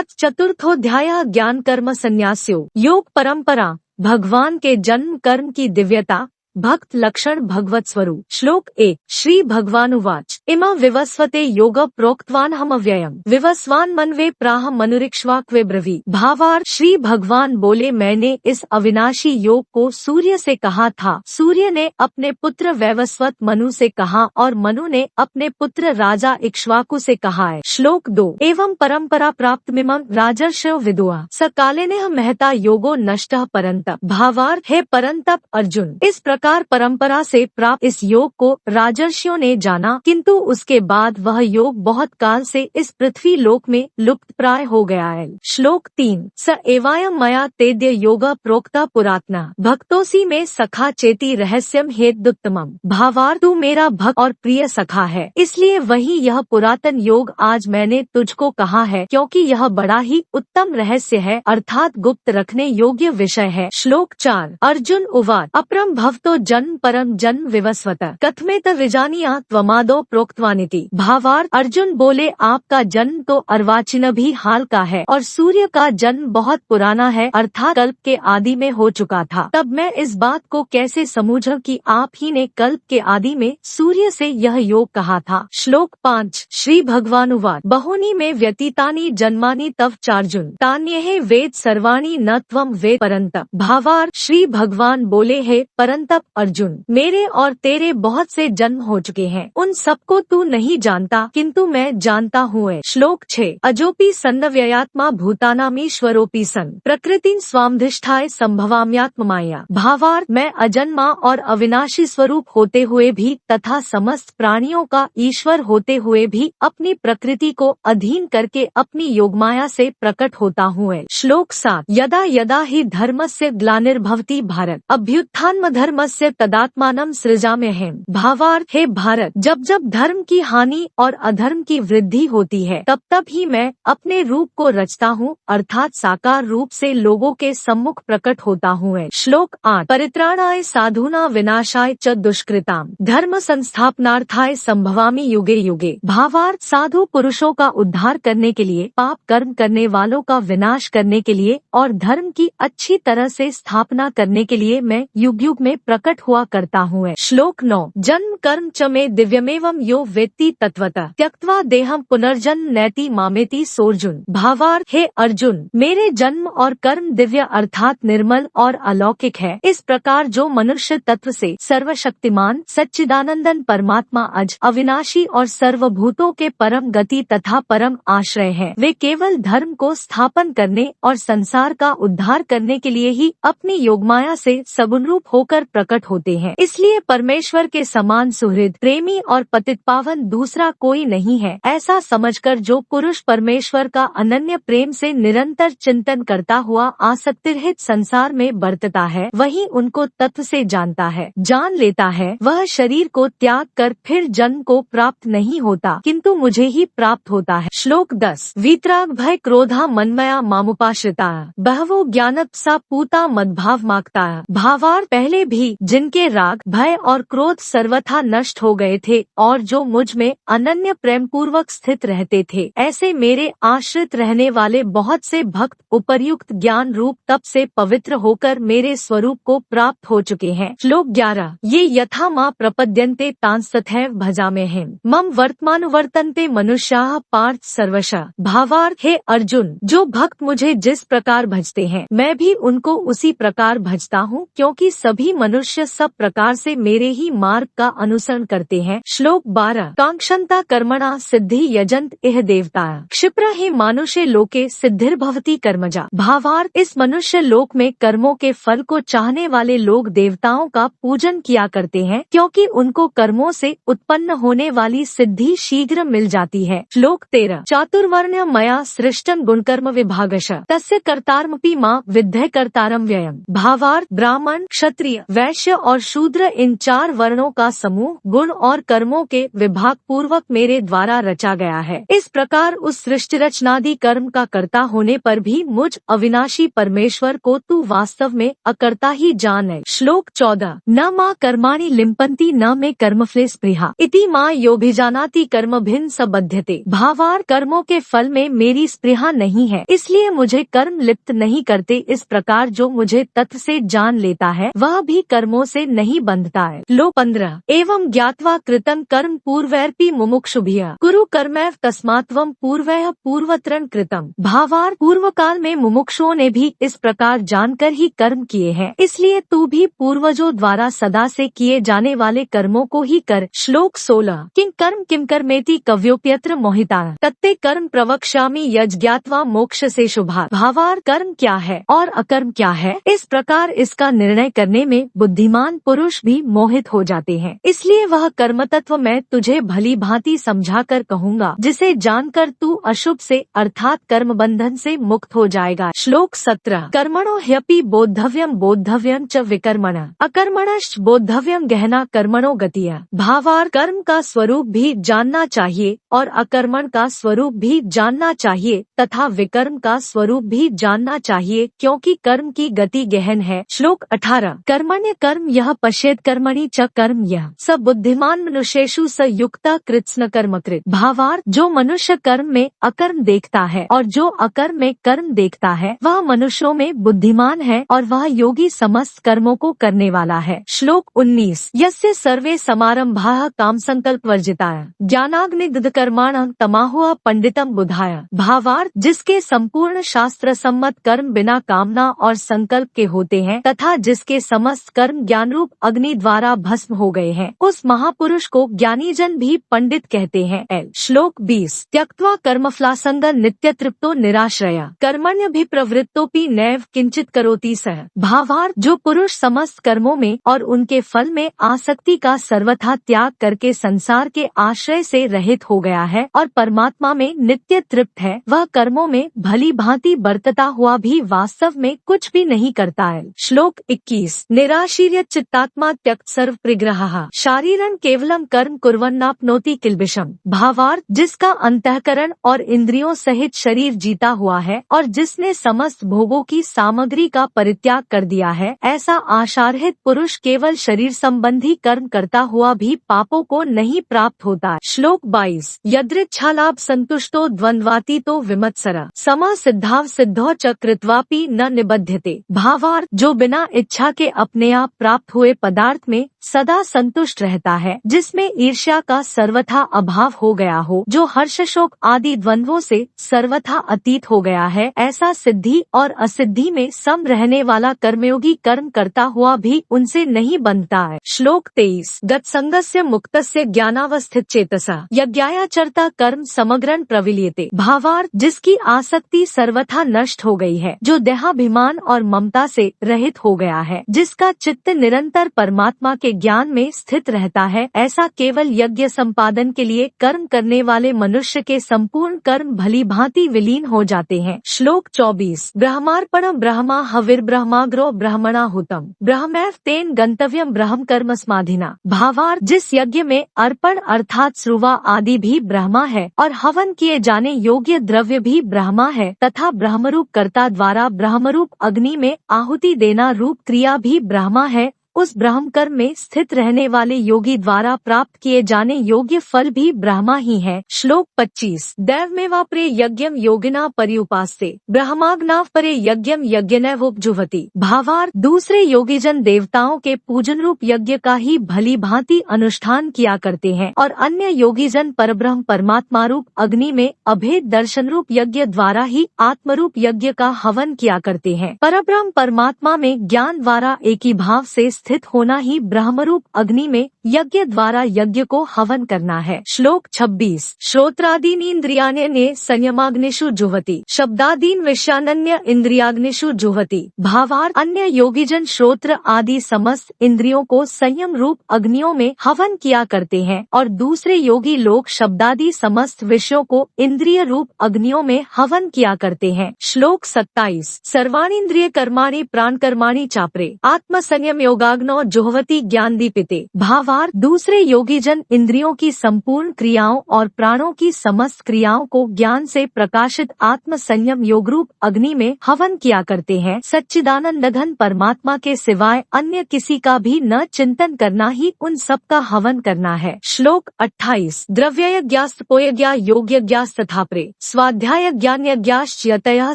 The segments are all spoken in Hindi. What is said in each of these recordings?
अथ चतुर्थोऽध्यायः ज्ञान कर्म संन्यास्यो योग परंपरा। भगवान के जन्म कर्म की दिव्यता, भक्त लक्षण भगवत स्वरूप। श्लोक 1। श्री भगवानुवाच इमा विवस्वते योग प्रोक्तवान हम अव्ययम् विवस्वान मनवे प्राह मनुरिक्ष्वाक्वे ब्रवी। भावार्थ श्री भगवान बोले, मैंने इस अविनाशी योग को सूर्य से कहा था, सूर्य ने अपने पुत्र वैवस्वत मनु से कहा और मनु ने अपने पुत्र राजा इक्ष्वाकु से कहा है। श्लोक 2। एवं परंपरा प्राप्त मिमं राजर्षयो विदुआ स कालेनेह महता योगो नष्टः परंतप। भावार्थ हे परंतप अर्जुन, इस प्रकार परंपरा से प्राप्त इस योग को राजर्षियों ने जाना, किंतु उसके बाद वह योग बहुत काल से इस पृथ्वी लोक में लुप्त प्राय हो गया है। श्लोक 3। स एवायम मया तेद्य योग प्रोक्ता पुरातना भक्तोसी में सखा चेती रहस्यम हेतुत्तमम्। भावार्थ तू मेरा भक्त और प्रिय सखा है, इसलिए वही यह पुरातन योग आज मैंने तुझको कहा है, क्योंकि यह बड़ा ही उत्तम रहस्य है, अर्थात गुप्त रखने योग्य विषय है। श्लोक 4। अर्जुन उवाच अपरम भवतो जन्म परम जन्म विवस्वत कथमेत विजानीया त्वमादो प्रोक्तवानिति। भावार्थ अर्जुन बोले, आपका जन्म तो अर्वाचीन भी हाल का है और सूर्य का जन्म बहुत पुराना है, अर्थात कल्प के आदि में हो चुका था। तब मैं इस बात को कैसे समझूं कि आप ही ने कल्प के आदि में सूर्य से यह योग कहा था। श्लोक 5। श्री भगवानुवाच बहूनि में व्यतीतानि जन्मानि तव चार्जुन तान्येह वेद सर्वाणि न त्वं वेद परंतप। भावार्थ श्री भगवान बोले, है परंतप अर्जुन, मेरे और तेरे बहुत से जन्म हो चुके हैं, उन सबको तू नहीं जानता, किंतु मैं जानता हूँ। श्लोक 6। अजोपि सन्नव्ययात्मा भूतानामीश्वरोपि सन् प्रकृतिं स्वामधिष्ठाय संभवाम्यात्म माया। भावार्थ मैं अजन्मा और अविनाशी स्वरूप होते हुए भी तथा समस्त प्राणियों का ईश्वर होते हुए भी अपनी प्रकृति को अधीन करके अपनी योगमाया से प्रकट होता हूँ। श्लोक 7। यदा यदा हि धर्मस्य ग्लानिर्भवति भारत अभ्युत्थानम धर्मस्य तदात्मानं सृजाम्यहम्। भावार्थ हे भारत, जब जब धर्म की हानि और अधर्म की वृद्धि होती है, तब तब ही मैं अपने रूप को रचता हूँ, अर्थात साकार रूप से लोगों के सम्मुख प्रकट होता हूँ। श्लोक 8। परित्राणाय साधूना विनाशाय च दुष्कृताम धर्म संस्थापनार्थाय संभवामि युगे युगे। भावार्थ साधु पुरुषों का उद्धार करने के लिए, पाप कर्म करने वालों का विनाश करने के लिए और धर्म की अच्छी तरह से स्थापना करने के लिए मैं युग युग में प्रकट हुआ करता हूँ। श्लोक 9। जन्म कर्म च मे दिव्यमेवं यो वेत्ति तत्वतः त्यक्त्वा देहम पुनर्जन्म नैति मामेति सोर्जुन। भावार्थ हे अर्जुन, मेरे जन्म और कर्म दिव्य अर्थात निर्मल और अलौकिक है। इस प्रकार जो मनुष्य तत्व से सर्वशक्तिमान सच्चिदानंदन परमात्मा अज अविनाशी और सर्वभूतों के परम गति तथा परम आश्रय है, वे केवल धर्म को स्थापन करने और संसार का उद्धार करने के लिए ही अपनी योगमाया से सगुण रूप होकर प्रकट होते हैं। इसलिए परमेश्वर के समान सुहृद, प्रेमी और पतित पावन दूसरा कोई नहीं है। ऐसा समझकर जो पुरुष परमेश्वर का अनन्य प्रेम से निरंतर चिंतन करता हुआ आसक्तिरहित संसार में बरतता है, वही उनको तत्व से जानता है, जान लेता है। वह शरीर को त्याग कर फिर जन्म को प्राप्त नहीं होता, किंतु मुझे ही प्राप्त होता है। श्लोक 10। वीतराग भय क्रोधा मनमया मामुपाश्रिता बहवो ज्ञानप्सा पूता मद्भाव मागता। भावार्थ पहले भी जिनके राग, भय और क्रोध सर्वथा नष्ट हो गए थे और जो मुझ में अनन्य प्रेम पूर्वक स्थित रहते थे, ऐसे मेरे आश्रित रहने वाले बहुत से भक्त उपर्युक्त ज्ञान रूप तप से पवित्र होकर मेरे स्वरूप को प्राप्त हो चुके हैं। श्लोक 11। ये यथा मां प्रपद्यन्ते तांस्तथैव भजाम्यहम् मम वर्तमानुवर्तन्ते मनुष्याः पार्थ सर्वशः। भावार्थ हे अर्जुन, जो भक्त मुझे जिस प्रकार भजते हैं, मैं भी उनको उसी प्रकार भजता हूँ, क्योंकि सभी मनुष्य सब प्रकार से मेरे ही मार्ग का अनुसरण करते हैं। श्लोक 12। कांक्षन्ता कर्मणा सिद्धि यजन्त इह देवता क्षिप्र ही मानुषे लोके सिद्धिर्भवति कर्मजा। भावार्थ इस मनुष्य लोक में कर्मों के फल को चाहने वाले लोग देवताओं का पूजन किया करते हैं, क्योंकि उनको कर्मों से उत्पन्न होने वाली सिद्धि शीघ्र मिल जाती है। श्लोक 13। चातुर्वर्ण मया सृष्टं गुणकर्म विभागश तस्य कर्तारमपि मां विद्धे कर्तारम व्ययम्। भावार्थ ब्राह्मण, क्षत्रिय, वैश्य और शूद्र इन चार वर्णों का समूह गुण और कर्मों के विभाग पूर्वक मेरे द्वारा रचा गया है। इस प्रकार उस सृष्टि रचनादि कर्म का कर्ता होने पर भी मुझ अविनाशी परमेश्वर को तू वास्तव में अकर्ता ही जान है। श्लोक 14 न माँ कर्माणि लिम्पन्ति न मे कर्मफले स्पृहा इति माँ योभिजानाति कर्म भिन्न सबध्यते। भावार कर्मों के फल में मेरी स्पृहा नहीं है, इसलिए मुझे कर्म लिप्त नहीं करते। इस प्रकार जो मुझे तत्व से जान लेता है वह भी कर्मों से नहीं बंधता है। लो 15 एवं ज्ञात्वा कृतं कर्म पूर्वैरपि मुमुक्षुभिः कुरु कर्मैव तस्मात्वं पूर्वैः पूर्वत्रं कृतं। भावार पूर्व काल में मुमुक्षुओं ने भी इस प्रकार जानकर ही कर्म किए हैं, इसलिए तू भी पूर्वजों द्वारा सदा से किए जाने वाले कर्मों को ही कर। श्लोक 16 किम कर्मेति कव्योप्यत्र मोहिता तत्ते कर्म प्रवक्ष्यामि यज्ञात्वा मोक्ष से शुभा। भावार कर्म क्या है और अकर्म क्या है, इस प्रकार इसका निर्णय करने में बुद्धिमान पुरुष भी मोहित हो जाते हैं। इसलिए वह कर्म तत्व मैं तुझे भली भांति समझा कर कहूँगा, जिसे जानकर तू अशुभ से अर्थात कर्म बंधन से मुक्त हो जाएगा। श्लोक 17 कर्मणो ह्यपि बोद्धव्यम च विकर्मण अकर्मणश्च बोद्धव्यम गहना कर्मणो गतिः। भावार कर्म का स्वरूप भी जानना चाहिए और अकर्मण का स्वरूप भी जानना चाहिए तथा विकर्म का स्वरूप भी जानना चाहिए, क्योंकि कर्म की गति गहन है। श्लोक 18 कर्मण्य कर्म यह पश्येत कर्मणि च कर्म यह स बुद्धिमान मनुष्येषु स युक्ता कृत्स्न कर्मकृत। भावार्थ जो मनुष्य कर्म में अकर्म देखता है और जो अकर्म में कर्म देखता है वह मनुष्यों में बुद्धिमान है और वह योगी समस्त कर्मों को करने वाला है। श्लोक 19 यस्य सर्वे समारंभाः काम संकल्प वर्जिताः ज्ञानाग्निदग्ध कर्माणं तमाहुः पंडितम बुधाय। भावार्थ जिसके संपूर्ण शास्त्र सम्मत कर्म बिना कामना और संकल्प के होते हैं तथा जिसके समस्त कर्म ज्ञान रूप अग्नि द्वारा भस्म हो गए हैं, उस महापुरुष को ज्ञानी जन भी पंडित कहते हैं। श्लोक 20 त्यक्त्वा कर्मफलासंग नित्य तृप्तो निराश्रया कर्मण्य भी प्रवृत्तोपि नैव किंचित करोति सः। भावार्थ जो पुरुष समस्त कर्मों में और उनके फल में आसक्ति का सर्वथा त्याग करके संसार के आश्रय से रहित हो गया है और परमात्मा में नित्य तृप्त है, वह कर्मों में भली भांति बरतता हुआ भी वास्तव में कुछ भी नहीं करता है। श्लोक 21 निराशीर्य चित्तात्मा त्यक्त सर्व परिग्रहः शारीरं केवलम कर्म कुर्वन्नाप्नोति किल्बिषम्। भावार्थ जिसका अंतःकरण और इंद्रियों सहित शरीर जीता हुआ है और जिसने समस्त भोगों की सामग्री का परित्याग कर दिया है, ऐसा आशारहित पुरुष केवल शरीर संबंधी कर्म करता हुआ भी पापों को नहीं प्राप्त होता। श्लोक 22 यदृच्छालाभ संतुष्टो द्वंद्वातीतो विमत्सरः समा सिद्धाव सिद्धो च कृत्वापि न निबध्यते। भावार्थ जो बिना इच्छा के अपने आप प्राप्त हुए पदार्थ में सदा संतुष्ट रहता है, जिसमें ईर्ष्या का सर्वथा अभाव हो गया हो, जो हर्ष शोक आदि द्वंद्वों से सर्वथा अतीत हो गया है, ऐसा सिद्धि और असिद्धि में सम रहने वाला कर्मयोगी कर्म करता हुआ भी उनसे नहीं बंधता है। श्लोक 23 गतसंगस्य मुक्तस्य ज्ञानावस्थित चेतसा यज्ञायाचरता कर्म समग्रन प्रविलीयते। भावार्थ जिसकी आसक्ति सर्वथा नष्ट हो गई है, जो देहाभिमान और ममता से रहित हो गया है, जिसका चित्त निरंतर परमात्मा के ज्ञान में स्थित रहता है, ऐसा केवल यज्ञ संपादन के लिए कर्म करने वाले मनुष्य के संपूर्ण कर्म भली भांति विलीन हो जाते हैं। श्लोक 24 ब्रह्मार्पणम ब्रह्मा हविर्ब्रह्माग्रो ब्रह्मणाहुतम ब्रह्मैव तेन गंतव्यम ब्रह्म कर्म समाधिना। भावार्थ जिस यज्ञ में अर्पण अर्थात श्रुवा आदि भी ब्रह्मा है और हवन किए जाने योग्य द्रव्य भी ब्रह्मा है तथा ब्रह्मरूप कर्ता द्वारा ब्रह्मरूप अग्नि में आहुति देना रूप क्रिया भी ब्रह्मा है, उस ब्रह्म कर्म में स्थित रहने वाले योगी द्वारा प्राप्त किए जाने योग्य फल भी ब्रह्मा ही है। श्लोक 25 दैवमेवापरे यज्ञम योगिना पर्युपास्ते ब्रह्माग्नाव परे यज्ञम यज्ञनैवोपजुह्वति। भावार्थ दूसरे योगीजन देवताओं के पूजन रूप यज्ञ का ही भली भांति अनुष्ठान किया करते हैं और अन्य योगीजन परब्रह्म परमात्मा रूप अग्नि में अभेद दर्शन रूप यज्ञ द्वारा ही आत्मरूप यज्ञ का हवन किया करते हैं। परब्रह्म परमात्मा में ज्ञान द्वारा एकी भाव से स्थित होना ही ब्रह्मरूप अग्नि में यज्ञ द्वारा यज्ञ को हवन करना है। श्लोक 26 श्रोत्रादीन इंद्रियाण्यन्ये संयमाग्निषु जुह्वति शब्दादीन विषयान्य इंद्रियाग्निषु जुह्वति। भावार्थ अन्य योगीजन श्रोत्र आदि समस्त इंद्रियों को संयम रूप अग्नियों में हवन किया करते हैं और दूसरे योगी लोग शब्दादि समस्त विषयों को इंद्रिय रूप अग्नियों में हवन किया करते हैं। श्लोक 27 सर्वाणींद्रिय कर्माणि प्राण कर्माणि चापरे आत्म संयम योगा प्राग्नो जुह्वति ज्ञान दीपिते। भावार्थ दूसरे योगी जन इंद्रियों की संपूर्ण क्रियाओं और प्राणों की समस्त क्रियाओं को ज्ञान से प्रकाशित आत्म संयम योगरूप अग्नि में हवन किया करते हैं। सच्चिदानंद घन परमात्मा के सिवाय अन्य किसी का भी न चिंतन करना ही उन सब का हवन करना है। श्लोक 28 द्रव्ययज्ञास्तपोयज्ञा योगयज्ञास्तथापरे स्वाध्याय ज्ञानयज्ञाश्चयतयः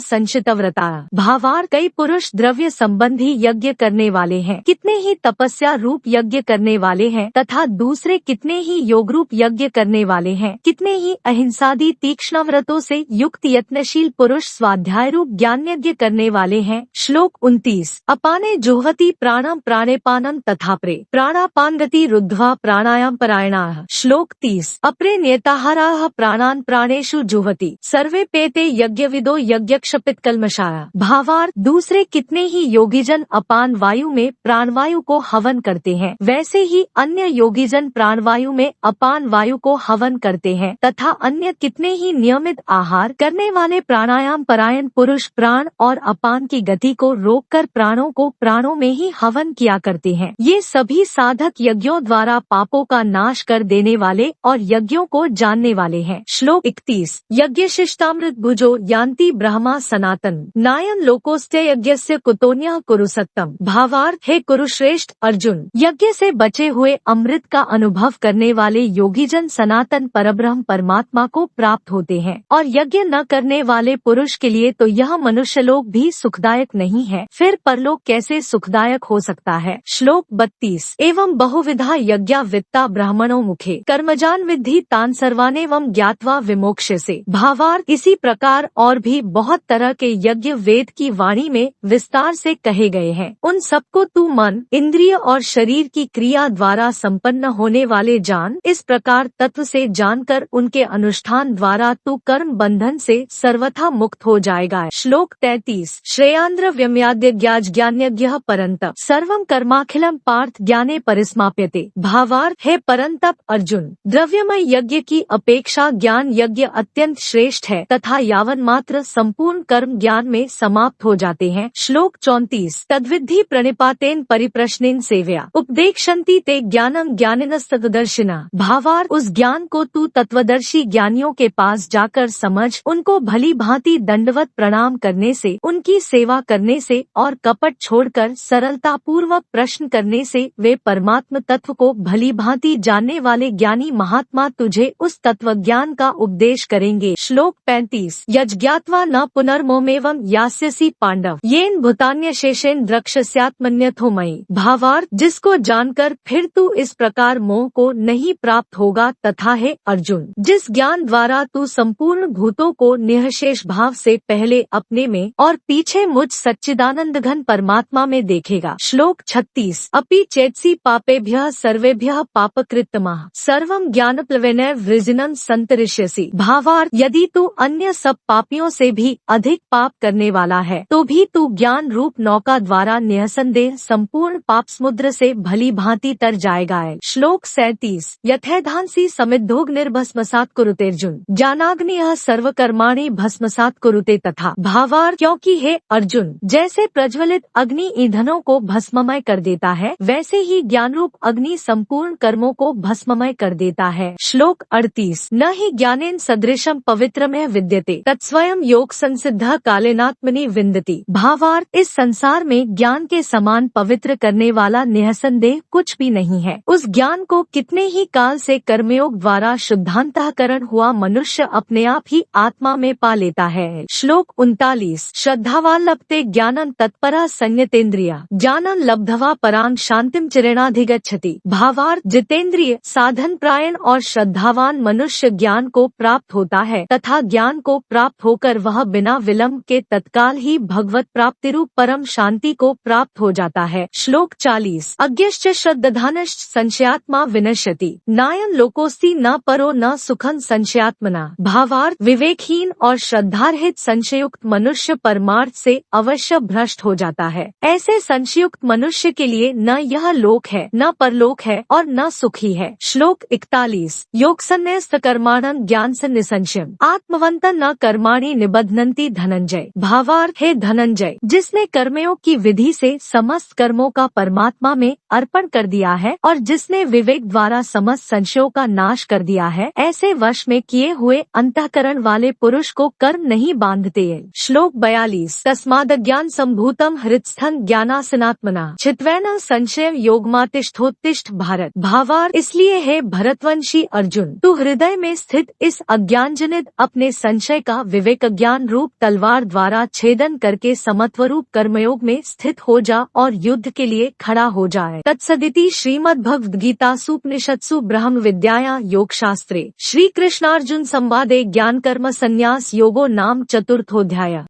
संचितव्रता। भावार्थ कई पुरुष द्रव्य संबंधी यज्ञ करने वाले हैं, कितने ही तपस्या रूप यज्ञ करने वाले हैं तथा दूसरे कितने ही योग रूप यज्ञ करने वाले हैं। कितने ही अहिंसादी तीक्ष्ण व्रतों से युक्त यत्नशील पुरुष स्वाध्याय रूप ज्ञान यज्ञ करने वाले हैं। श्लोक 29 अपाने जुह्वति प्राणम प्राणेपानम तथापरे प्राणापानगति रुद्ध्वा प्राणायाम परायणाः। श्लोक 30 अपरे नियताहाराः प्राणान् प्राणेषु जुह्वति सर्वे पेते यज्ञविदो यज्ञक्षपित कल्मषाः। भावार्थ दूसरे कितने ही योगीजन अपान वायु में प्राणवायु को हवन करते हैं, वैसे ही अन्य योगीजन प्राणवायु में अपान वायु को हवन करते हैं तथा अन्य कितने ही नियमित आहार करने वाले प्राणायाम परायण पुरुष प्राण और अपान की गति को रोककर प्राणों को प्राणों में ही हवन किया करते हैं। ये सभी साधक यज्ञों द्वारा पापों का नाश कर देने वाले और यज्ञों को जानने वाले हैं। श्लोक 31 यज्ञ शिष्टामृत भुजो यान्ति ब्रह्मा सनातन नायम लोकोस्त्य यज्ञस्य कुतोन्यः कुरु सत्तम। भावार्थ हे कुरुश्रेष्ठ अर्जुन, यज्ञ से बचे हुए अमृत का अनुभव करने वाले योगीजन सनातन परब्रह्म परमात्मा को प्राप्त होते हैं और यज्ञ न करने वाले पुरुष के लिए तो यह मनुष्यलोक भी सुखदायक नहीं है, फिर परलोक कैसे सुखदायक हो सकता है। श्लोक 32 एवं बहुविधा यज्ञा वित्ता ब्राह्मणों मुखे कर्मजान विद्धि तान सर्वानेवं ज्ञात्वा विमोक्ष्यसे। भावार्थ इसी प्रकार और भी बहुत तरह के यज्ञ वेद की वाणी में विस्तार से कहे गए हैं, उन सबको तू मन इंद्रिय और शरीर की क्रिया द्वारा संपन्न होने वाले जान। इस प्रकार तत्व से जानकर उनके अनुष्ठान द्वारा तू कर्म बंधन से सर्वथा मुक्त हो जाएगा। श्लोक 33 श्रेयांद्र व्यम्याद्य ज्ञानयज्ञः परन्तप सर्वं कर्माखिलम पार्थ ज्ञाने परिसमाप्यते। भावार्थ हे परंतप अर्जुन, द्रव्यमय यज्ञ की अपेक्षा ज्ञान यज्ञ अत्यंत श्रेष्ठ है तथा यावन मात्र संपूर्ण कर्म ज्ञान में समाप्त हो जाते हैं। श्लोक 34 तद्विद्धि प्रणिपातेन परिप्रश्नेन सेव्या उपदेक्षन्ति ते ज्ञानम ज्ञानिनस्तत्वदर्शिना। भावार्थ उस ज्ञान को तू तत्वदर्शी ज्ञानियों के पास जाकर समझ, उनको भली भांति दंडवत प्रणाम करने से, उनकी सेवा करने से और कपट छोड़कर सरलता पूर्वक प्रश्न करने से वे परमात्म तत्व को भली भांति जानने वाले ज्ञानी महात्मा तुझे उस तत्व ज्ञान का उपदेश करेंगे। श्लोक 35 यज्ञात्वा न पुनर्मोमेवं यास्यसि पांडव येन भूतान्य शेषेन द्रक्ष्यस्यात्मन्यथो मयि। भावार्थ जिसको जानकर फिर तू इस प्रकार मोह को नहीं प्राप्त होगा तथा हे अर्जुन, जिस ज्ञान द्वारा तू संपूर्ण भूतों को निःशेष भाव से पहले अपने में और पीछे मुझ सच्चिदानंद घन परमात्मा में देखेगा। श्लोक 36 अपि चेत्सि पापेभ्यः सर्वेभ्यः पापकृत्तमः सर्वं ज्ञानप्लवेनैर्वृजिनं सन्तरिष्यसि। भावार्थ यदि तू अन्य सब पापियों से भी अधिक पाप करने वाला है तो भी तू ज्ञान रूप नौका द्वारा निःसंदेह संपूर्ण पाप समुद्र से भली भांति तर जाएगा। श्लोक 37 यथैधांसि समिद्धोऽग्निर्भस्मसात् कुरुतेऽर्जुन ज्ञानाग्निः सर्वकर्माणि भस्मसात् कुरुते तथा। भावार्थ क्योंकि हे अर्जुन, जैसे प्रज्वलित अग्नि ईंधनों को भस्ममय कर देता है, वैसे ही ज्ञान रूप अग्नि संपूर्ण कर्मों को भस्ममय कर देता है। श्लोक 38 न ही ज्ञानेन सदृशम पवित्रमय विद्यते तत्स्वयं योग संसिद्ध कालेनात्मनि विन्दति। भावार्थ इस संसार में ज्ञान के समान पवित्र करने वाला निःसंदेह कुछ भी नहीं है। उस ज्ञान को कितने ही काल से कर्मयोग द्वारा शुद्धांतःकरण हुआ मनुष्य अपने आप ही आत्मा में पा लेता है। श्लोक 39 श्रद्धावान लभते ज्ञानं तत्परा संयतेन्द्रिया ज्ञानं लब्ध्वा परां शांतिम चिरेणाधिगच्छति। भावार्थ जितेंद्रिय साधन प्रायण और श्रद्धावान मनुष्य ज्ञान को प्राप्त होता है तथा ज्ञान को प्राप्त होकर वह बिना विलंब के तत्काल ही भगवत प्राप्ति रूप परम शांति को प्राप्त हो जाता है। श्लोक 40 अज्ञश्च श्रद्धानश्च संशयात्मा विनश्यति नायं लोकोस्ति न परो न सुखं संशयात्मना। भावार्थ विवेकहीन और श्रद्धारहित संशयुक्त मनुष्य परमार्थ से अवश्य भ्रष्ट हो जाता है। ऐसे संशयुक्त मनुष्य के लिए न यह लोक है, न परलोक है और न सुखी है। श्लोक 41 योग संन्यस्त कर्माणं ज्ञान संनिसंशयम् आत्मवन्तं न कर्माणि निबध्नन्ति धनंजय। भावार्थ हे धनंजय, जिसने कर्मयोग की विधि से समस्त कर्मों का का परमात्मा में अर्पण कर दिया है और जिसने विवेक द्वारा समस्त संशयों का नाश कर दिया है, ऐसे वश में किए हुए अंतःकरण वाले पुरुष को कर्म नहीं बांधते। श्लोक 42 तस्मादज्ञान संभूतम हृत्स्थं ज्ञानासनात्मना चित्वैन संशय योगमातिष्ठोत्तिष्ठ भारत। भावार्थ, इसलिए है भरतवंशी अर्जुन, तू हृदय में स्थित इस अज्ञानजनित अपने संशय का विवेक ज्ञान रूप तलवार द्वारा छेदन करके समत्वरूप कर्मयोग में स्थित हो जा और युद्ध के लिए खड़ा हो जाए। तत्सदिति श्रीमद्भगवद्गीतासूपनिषत्सु ब्रह्म विद्यायां योगशास्त्रे श्री कृष्णार्जुन संवादे ज्ञान कर्म संन्यास योगो नाम चतुर्थोऽध्यायः।